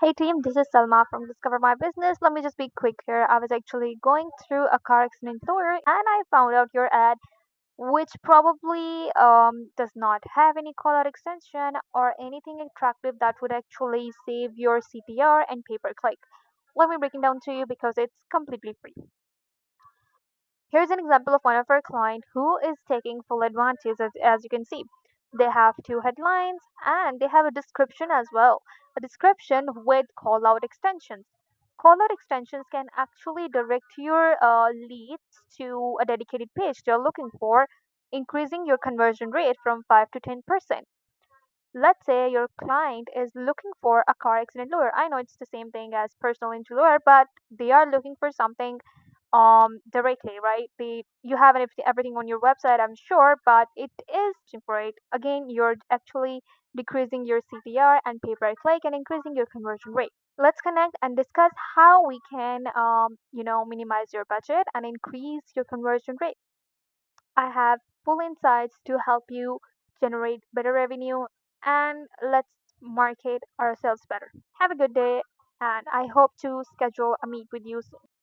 Hey team, this is Salma from Discover My Business. Let me just be quick here. I was actually going through a car accident lawyer and I found out your ad, which probably does not have any call out extension or anything attractive that would actually save your CPR and pay per click. Let me break it down to you because it's completely free. Here's an example of one of our client who is taking full advantage as you can see. They have two headlines and they have a description as well. A description with call out extensions. Call out extensions can actually direct your leads to a dedicated page they're looking for, increasing your conversion rate from 5 to 10%. Let's say your client is looking for a car accident lawyer. I know it's the same thing as personal injury lawyer, but they are looking for something directly, right? You have everything on your website, I'm sure, but it is for it. Again, you're actually decreasing your CPR and pay per click and increasing your conversion rate. Let's connect and discuss how we can minimize your budget and increase your conversion rate. I have full insights to help you generate better revenue, and let's market ourselves better. Have a good day, and I hope to schedule a meet with you soon.